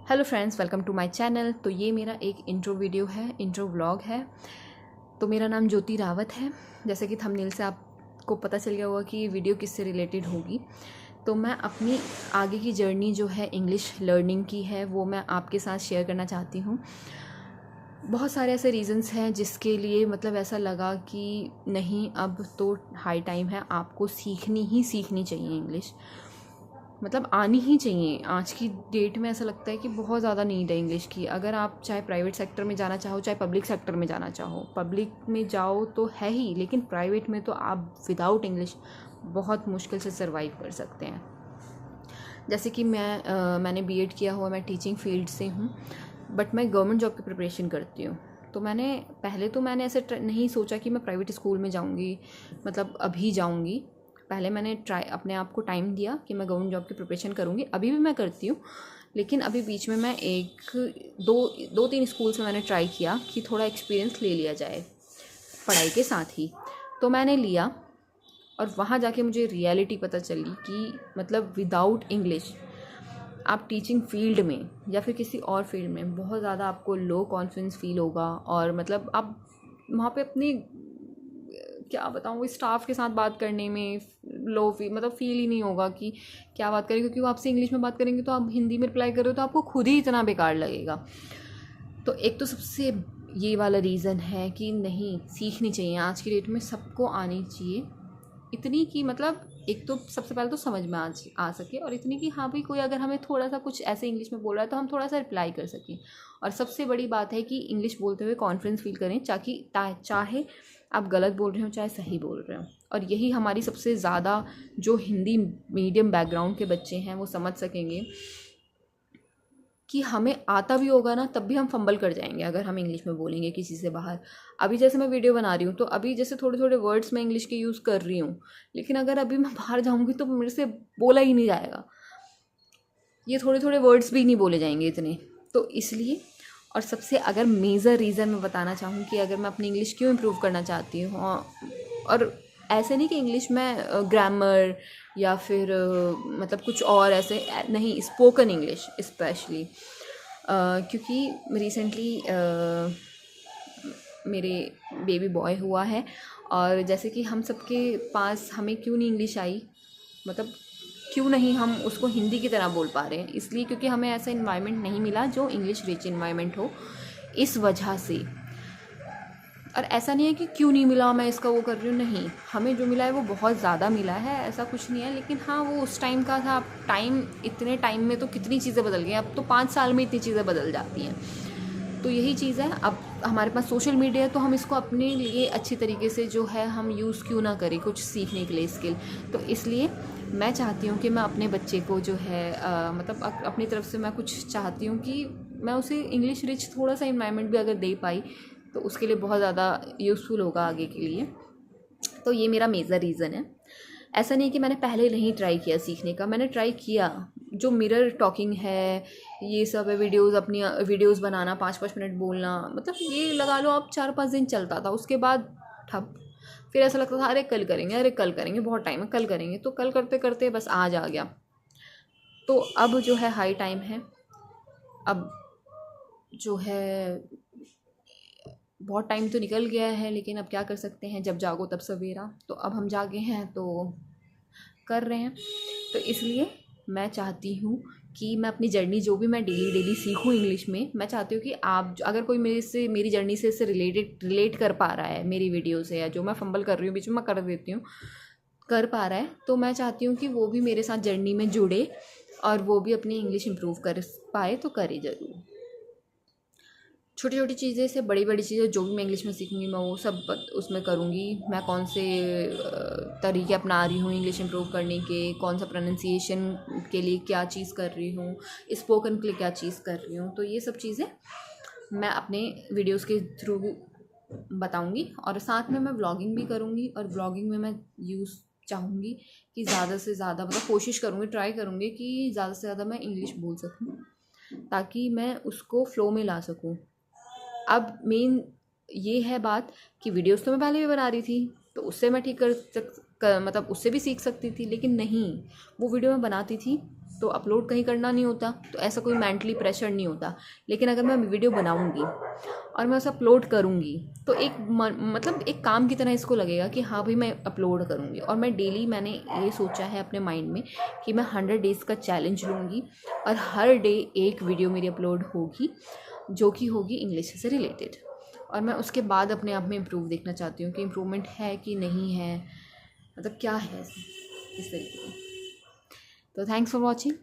Hello friends, welcome to my channel. तो ये मेरा एक इंट्रो वीडियो है, इंट्रो व्लॉग है। तो मेरा नाम ज्योति रावत है। जैसे कि थंबनेल से आपको पता चल गया होगा कि ये वीडियो किससे रिलेटेड होगी। तो मैं अपनी आगे की जर्नी जो है इंग्लिश लर्निंग की है वो मैं आपके साथ शेयर करना चाहती हूँ। बहुत सारे ऐसे रीज़न्स हैं जिसके लिए मतलब ऐसा लगा कि नहीं, अब तो हाई टाइम है, आपको सीखनी ही सीखनी चाहिए इंग्लिश। मतलब आनी ही चाहिए। आज की डेट में ऐसा लगता है कि बहुत ज़्यादा नीड है इंग्लिश की। अगर आप चाहे प्राइवेट सेक्टर में जाना चाहो, चाहे पब्लिक सेक्टर में जाना चाहो, पब्लिक में जाओ तो है ही, लेकिन प्राइवेट में तो आप विदाउट इंग्लिश बहुत मुश्किल से सर्वाइव कर सकते हैं। जैसे कि मैंने बीएड किया हुआ, मैं टीचिंग फील्ड से हूँ, बट मैं गवर्नमेंट जॉब की प्रिपरेशन करती हूँ। तो मैंने ऐसे नहीं सोचा कि मैं प्राइवेट स्कूल में जाऊँगी, मतलब अभी जाऊँगी। पहले मैंने अपने आप को टाइम दिया कि मैं गवर्नमेंट जॉब की प्रिपरेशन करूँगी। अभी भी मैं करती हूँ, लेकिन अभी बीच में मैं दो तीन स्कूल्स में मैंने ट्राई किया कि थोड़ा एक्सपीरियंस ले लिया जाए पढ़ाई के साथ ही। तो मैंने लिया और वहाँ जाके मुझे रियलिटी पता चली कि मतलब विदाउट इंग्लिश आप टीचिंग फील्ड में या फिर किसी और फील्ड में बहुत ज़्यादा आपको लो कॉन्फिडेंस फील होगा। और मतलब आप वहाँ पे अपनी क्या बताऊँ, स्टाफ के साथ बात करने में मतलब फील ही नहीं होगा कि क्या बात करें, क्योंकि वो आपसे इंग्लिश में बात करेंगे तो आप हिंदी में रिप्लाई कर रहे हो तो आपको खुद ही इतना बेकार लगेगा। तो एक तो सबसे ये वाला रीज़न है कि नहीं, सीखनी चाहिए। आज की डेट में सबको आनी चाहिए इतनी कि मतलब एक तो सबसे पहले तो समझ में आ सके, और इतनी कि हाँ भाई, कोई अगर हमें थोड़ा सा कुछ ऐसे इंग्लिश में बोल रहा है तो हम थोड़ा सा रिप्लाई कर सकें। और सबसे बड़ी बात है कि इंग्लिश बोलते हुए कॉन्फिडेंस फील करें, चाहे आप गलत बोल रहे हो चाहे सही बोल रहे हो। और यही हमारी सबसे ज़्यादा जो हिंदी मीडियम बैकग्राउंड के बच्चे हैं वो समझ सकेंगे कि हमें आता भी होगा ना, तब भी हम फंबल कर जाएंगे अगर हम इंग्लिश में बोलेंगे किसी से बाहर। अभी जैसे मैं वीडियो बना रही हूँ तो अभी जैसे थोड़े थोड़े वर्ड्स मैं इंग्लिश के यूज़ कर रही हूँ, लेकिन अगर अभी मैं बाहर जाऊँगी तो मेरे से बोला ही नहीं जाएगा, ये थोड़े थोड़े वर्ड्स भी नहीं बोले जाएंगे इतने। तो इसलिए, और सबसे अगर मेजर रीज़न मैं बताना चाहूँ कि अगर मैं अपनी इंग्लिश क्यों इम्प्रूव करना चाहती हूँ, और ऐसे नहीं कि इंग्लिश में ग्रामर या फिर मतलब कुछ और ऐसे नहीं, स्पोकन इंग्लिश स्पेशली, क्योंकि रिसेंटली मेरे बेबी बॉय हुआ है। और जैसे कि हम सबके पास, हमें क्यों नहीं इंग्लिश आई, मतलब क्यों नहीं हम उसको हिंदी की तरह बोल पा रहे हैं, इसलिए क्योंकि हमें ऐसा इन्वायरमेंट नहीं मिला जो इंग्लिश रिच इन्वायरमेंट हो, इस वजह से। और ऐसा नहीं है कि क्यों नहीं मिला, मैं इसका वो कर रही हूँ, नहीं, हमें जो मिला है वो बहुत ज़्यादा मिला है, ऐसा कुछ नहीं है। लेकिन हाँ, वो उस टाइम का था। टाइम, इतने टाइम में तो कितनी चीज़ें बदल गई, अब तो 5 साल में इतनी चीज़ें बदल जाती हैं। तो यही चीज़ है, अब हमारे पास सोशल मीडिया है तो हम इसको अपने लिए अच्छी तरीके से जो है हम यूज़ क्यों ना करें कुछ सीखने के लिए स्किल। तो इसलिए मैं चाहती हूँ कि मैं अपने बच्चे को जो है मतलब अपनी तरफ से मैं कुछ चाहती हूँ कि मैं उसे इंग्लिश रिच थोड़ा सा इन्वायरमेंट भी अगर दे पाई तो उसके लिए बहुत ज़्यादा यूज़फुल होगा आगे के लिए। तो ये मेरा मेजर रीज़न है। ऐसा नहीं कि मैंने पहले नहीं ट्राई किया सीखने का, मैंने ट्राई किया। जो मिरर टॉकिंग है, ये सब है, अपनी वीडियोस बनाना, 5-5 मिनट बोलना, मतलब ये लगा लो आप 4-5 दिन चलता था, उसके बाद ठप। फिर ऐसा लगता था अरे कल करेंगे, अरे कल करेंगे, बहुत टाइम है, कल करेंगे। तो कल करते करते बस आज आ गया। तो अब जो है हाई टाइम है। अब जो है बहुत टाइम तो निकल गया है, लेकिन अब क्या कर सकते हैं, जब जागो तब सवेरा। तो अब हम जागे हैं तो कर रहे हैं। तो इसलिए मैं चाहती हूँ कि मैं अपनी जर्नी जो भी मैं डेली डेली सीखूँ इंग्लिश में, मैं चाहती हूँ कि आप अगर कोई मेरी जर्नी से इससे रिलेट कर पा रहा है, मेरी वीडियो से, या जो मैं फंबल कर रही हूँ बीच में मैं कर देती हूँ, कर पा रहा है, तो मैं चाहती हूँ कि वो भी मेरे साथ जर्नी में जुड़े और वो भी अपनी इंग्लिश इम्प्रूव कर पाए। तो करे ज़रूर। छोटी छोटी चीज़ें से बड़ी बड़ी चीज़ें जो भी मैं इंग्लिश में सीखूंगी मैं वो सब उसमें करूँगी। मैं कौन से तरीके अपना रही हूँ इंग्लिश इम्प्रूव करने के, कौन सा प्रोनाउंसिएशन के लिए क्या चीज़ कर रही हूँ, स्पोकन के लिए क्या चीज़ कर रही हूँ, तो ये सब चीज़ें मैं अपने वीडियोस के थ्रू बताऊँगी। और साथ में मैं व्लॉगिंग भी करूँगी, और व्लॉगिंग में मैं यूज़ चाहूँगी कि ज़्यादा से ज़्यादा, मतलब कोशिश करूँगी, ट्राई करूँगी कि ज़्यादा से ज़्यादा मैं इंग्लिश बोल सकूँ, ताकि मैं उसको फ़्लो में ला सकूँ। अब मेन ये है बात कि वीडियोस तो मैं पहले भी बना रही थी, तो उससे मैं ठीक मतलब उससे भी सीख सकती थी, लेकिन नहीं, वो वीडियो मैं बनाती थी तो अपलोड कहीं करना नहीं होता, तो ऐसा कोई मेंटली प्रेशर नहीं होता। लेकिन अगर मैं वीडियो बनाऊंगी और मैं उसे अपलोड करूंगी तो एक मतलब एक काम की तरह इसको लगेगा कि हाँ भाई मैं अपलोड करूंगी। और मैं डेली, मैंने ये सोचा है अपने माइंड में कि मैं 100 डेज़ का चैलेंज लूँगी और हर डे एक वीडियो मेरी अपलोड होगी जो कि होगी इंग्लिश से रिलेटेड। और मैं उसके बाद अपने आप में इम्प्रूव देखना चाहती हूँ कि इम्प्रूवमेंट है कि नहीं है, मतलब क्या है इस तरीके से। तो थैंक्स फॉर वॉचिंग।